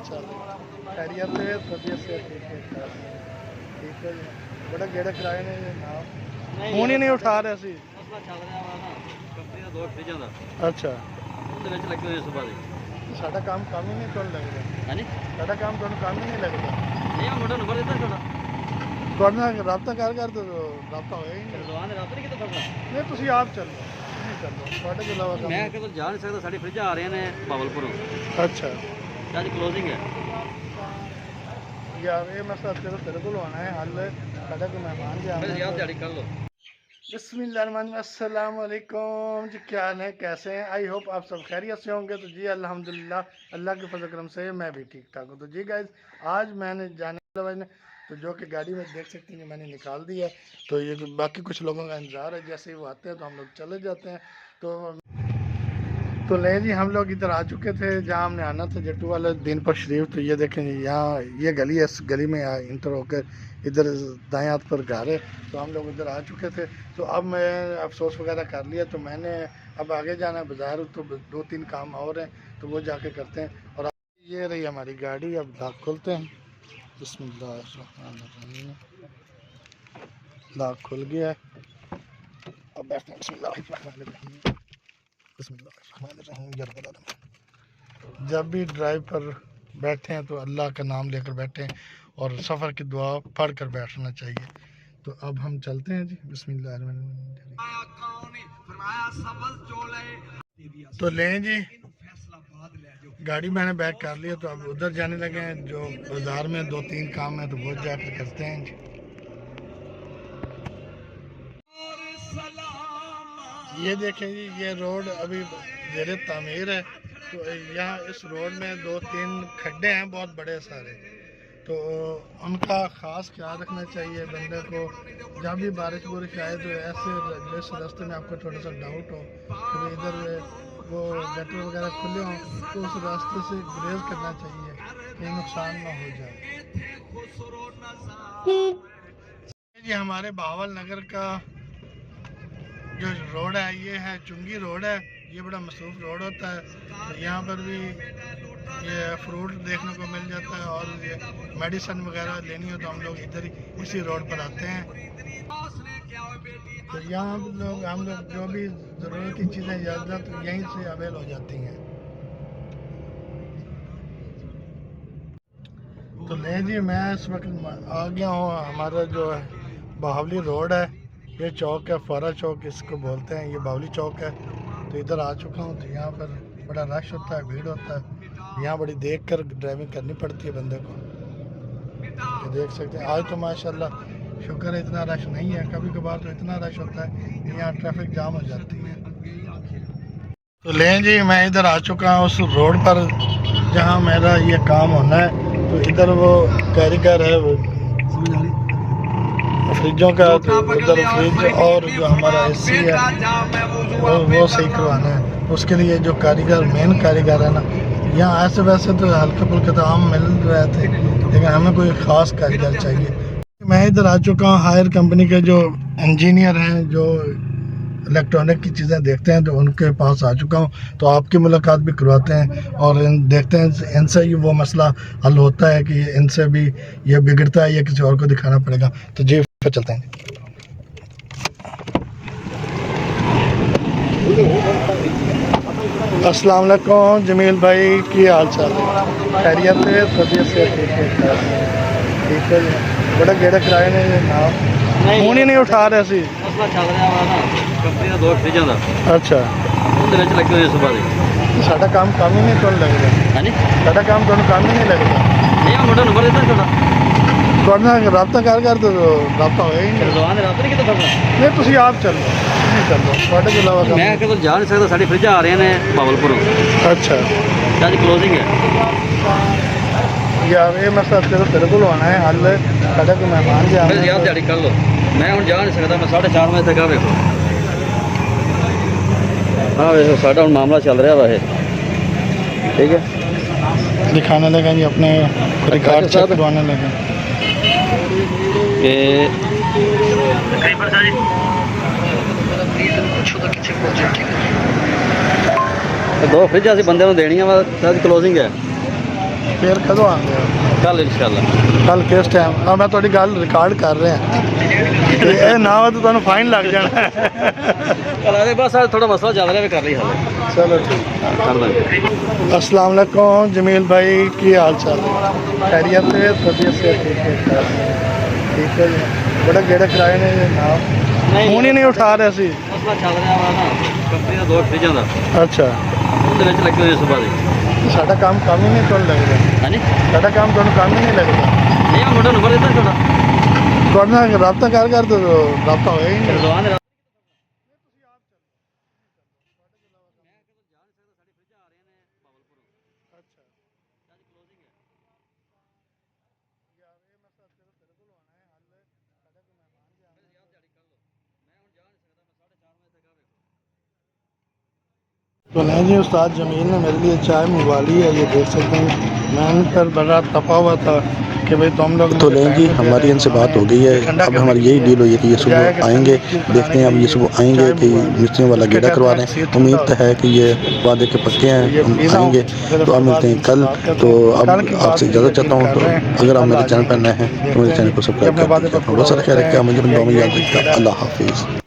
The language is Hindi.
खैरियत है, तबीयत से ठीक है। ठीक है जी, बड़ा गेड़ा कराए ने जनाब, फोन ही नहीं उठा रहे सी। अच्छा, साडा काम ही नहीं तुहानू लगदा? साडा काम तुहानू काम ही नहीं लगदा? तुहाडे नाल राबता कर तो राबता होया ही नहीं। नहीं तुसी आप चलो, नहीं चलो, तुहाडे तो अलावा मैं कितों जा नहीं सकता। साडी फ्रिज आ रहे ने बावलपुरों। अच्छा आज क्लोजिंग है यार, ये मसला तेरे को आना है हल। साडा कोई मेहमान भी आना है। यार दिहाड़ी कर लो। अस्सलाम वालेकुम जी, क्या हाल है, कैसे हैं? आई होप आप सब खैरियत से होंगे। तो जी अल्हम्दुलिल्लाह, अल्लाह के फजल करम से मैं भी ठीक ठाक हूँ। तो जी गाइस, आज मैंने जाने वाला तो जो कि गाड़ी में देख सकते हैं कि मैंने निकाल दिया है। तो ये बाकी कुछ लोगों का इंतज़ार है, जैसे ही वो आते हैं तो हम लोग चले जाते हैं। तो ले जी, हम लोग इधर आ चुके थे जहाँ हमने आना था, जट्टू वाले दिन पर शरीफ। तो ये देखें, यहाँ ये गली है, इस गली में इंटर होकर इधर दाएं हाथ पर घर है। तो हम लोग उधर आ चुके थे। तो अब मैं अफसोस वगैरह कर लिया, तो मैंने अब आगे जाना है बाज़ार। तो 2-3 काम और हैं, तो वो जाके करते हैं। और ये रही हमारी गाड़ी, अब लॉक खोलते हैं। बिस्मिल्लाहिर्रहमानिर्रहीम, लॉक खुल गया है। अब बैठते हैं। बिस्मिल्लाहिर्रहमानिर्रहीम। जब भी ड्राइव पर बैठे हैं तो अल्लाह का नाम लेकर बैठें और सफ़र की दुआ पढ़ कर बैठना चाहिए। तो अब हम चलते हैं जी। बिस्मिल्लाहिर्रहमानिर्रहीम। तो लें जी, गाड़ी मैंने बैक कर लिया। तो अब उधर जाने लगे हैं, जो बाज़ार में 2-3 काम है, तो वो जाकर करते हैं जी। ये देखें जी, ये रोड अभी ज़ेरे तामीर है। तो यहाँ इस रोड में 2-3 खड्डे हैं बहुत बड़े सारे। तो उनका ख़ास ख्याल रखना चाहिए बंदे को। जब भी बारिश बुरिश आए तो ऐसे जिस रास्ते में आपको थोड़ा सा डाउट हो कि इधर वो गटर वगैरह खुले हों, तो उस रास्ते से गुरेज करना चाहिए कि नुकसान ना हो जाए जी। हमारे बहावल नगर का जो रोड है, ये है चुंगी रोड है। ये बड़ा मसरूफ़ रोड होता है। तो यहाँ पर भी ये फ्रूट देखने को मिल जाता है, और ये मेडिसिन वगैरह लेनी हो तो हम लोग इधर ही इसी रोड पर आते हैं। तो यहाँ हम लोग जो भी ज़रूरत की चीज़ें ज़्यादातर तो यहीं से अवेल हो जाती हैं। तो ले जी, मैं इस वक्त आ गया हूँ, हमारा जो है बावली रोड है। ये चौक है, फारा चौक इसको बोलते हैं, ये बावली चौक है। तो इधर आ चुका हूँ। तो यहाँ पर बड़ा रश होता है, भीड़ होता है। यहाँ बड़ी देख कर ड्राइविंग करनी पड़ती है बंदे को। ये देख सकते हैं, आज तो माशाल्लाह शुक्र है इतना रश नहीं है। कभी कभार तो इतना रश होता है, यहाँ ट्रैफिक जाम हो जाती है। तो लें जी, मैं इधर आ चुका हूँ उस रोड पर जहाँ मेरा ये काम होना है। तो इधर वो कारीगर है फ्रिजों का, तो उधर फ्रिज और जो हमारा एसी है वो सही करवाना है। उसके लिए जो कारीगर मेन कारीगर है ना, यहाँ ऐसे वैसे तो हल्के फुल्के तो आम मिल रहे थे, लेकिन हमें कोई ख़ास कारीगर चाहिए। मैं इधर आ चुका हूँ, हायर कंपनी के जो इंजीनियर हैं, जो इलेक्ट्रॉनिक की चीज़ें देखते हैं, तो उनके पास आ चुका हूँ। तो आपकी मुलाकात भी करवाते हैं और देखते हैं इनसे ही वो मसला हल होता है कि इनसे भी ये बिगड़ता है या किसी और को दिखाना पड़ेगा। तो जी फिर चलते हैं। अस्सलाम वालेकुम जमील भाई, की हाल चाल है? खैरियत है, तबीयत से ठीक है। ठीक है जी, बड़ा गेड़ा कराए ने जनाब, फोन ही नहीं उठा रहे सी। अच्छा, साडा काम ही नहीं तुहानू लगदा? साडा काम तुहानू काम ही नहीं लगदा? तुहाडे नाल राबता कर तो राबता होया ही नहीं। नहीं तुसी आप चलो, नहीं चलो, तुहाडे तो अलावा मैं कितों जा नहीं सकता। साडी फ्रिज आ रहे ने बावलपुरों। अच्छा, आज क्लोजिंग है यार, ये मसला तेरे को आना है हल। साडा कोई मेहमान भी आना है। यार दिहाड़ी कर लो। मैं हुण जा नहीं सकता। मैं 4:30 बजे तक आ देखो। हाँ वैसे साडा हुण मामला चल रहा है, ठीक है। दिखाने लगे जी, अपने रिकॉर्ड चेक करवाने लगे। दो फ्रिज असी बंदे देनी क्लोजिंग है। ਫਿਰ ਕਦੋਂ ਆਉਂਦੇ ਹੋ? ਕੱਲ ਇਨਸ਼ਾਅੱਲਾ। ਕੱਲ ਕਿਸ ਟਾਈਮ? ਆ ਮੈਂ ਤੁਹਾਡੀ ਗੱਲ ਰਿਕਾਰਡ ਕਰ ਰਿਹਾ ਤੇ ਇਹ ਨਾ ਹੋ ਤਾਂ ਤੁਹਾਨੂੰ ਫਾਈਨ ਲੱਗ ਜਾਣਾ। ਕੱਲ ਬਸ ਥੋੜਾ ਮਸਲਾ ਚੱਲ ਰਿਹਾ, ਵੀ ਕਰ ਲਈ ਹਾਲੇ। ਚਲੋ ਠੀਕ। ਕਰ ਦਾਂਗੇ। अस्सलाम वालेकुम जमील भाई, की हाल चाल है? खैरियत से? तबीयत से ठीक है? ठीक है जी। बड़ा गेड़ा कराए ने जनाब, फोन ही नहीं उठा रहे सी। ਮਸਲਾ ਚੱਲ ਰਿਹਾ ਵਾ ਨਾ ਕੰਪਨੀ ਦਾ 2 ਫਰਿੱਜਾਂ ਦਾ, अच्छा, ਉਹਦੇ ਵਿੱਚ ਲੱਗੇ ਹੋਏ ਸੁਬਾਹ ਦੇ। साडा काम ही नहीं तुहानू लगदा? ਹਾਂਜੀ साडा काम तुहानू काम ही नहीं लगदा? ਨਹੀਂ ਆ ਮੁੰਡਾ ਨੰਬਰ ਦਿੱਤਾ ਤੁਹਾਡਾ, तुहाडे नाल राबता कर दो, राबता होया ही नहीं। ਰਜ਼ਵਾਨ ਦੇ तो नहीं जी, उस्ताद जमील ने मेरे लिए चाय मंगवा ली है, ये देख सकते हैं। मैंने पर बड़ा तपा हुआ था कि भाई तुम लोग तो लें जी, हमारी इनसे बात हो गई है। अब हमारी यही डील हुई है कि ये सुबह आएंगे, देखते हैं अब ये सुबह आएंगे कि मिस्त्रियों वाला गेड़ा करवा दें। उम्मीद तो है कि ये वादे के पक्के हैं, हम आएंगे। तो अब मिलते हैं कल। तो अब आपसे इजाज़त चाहता हूँ। तो अगर आप मेरे चैनल पर नए हैं तो मेरे चैनल को सब्सक्राइब कर दीजिए। बहुत सारा ख्याल रखिए, मुझे दुआ में याद रखिएगा। अल्लाह हाफिज़।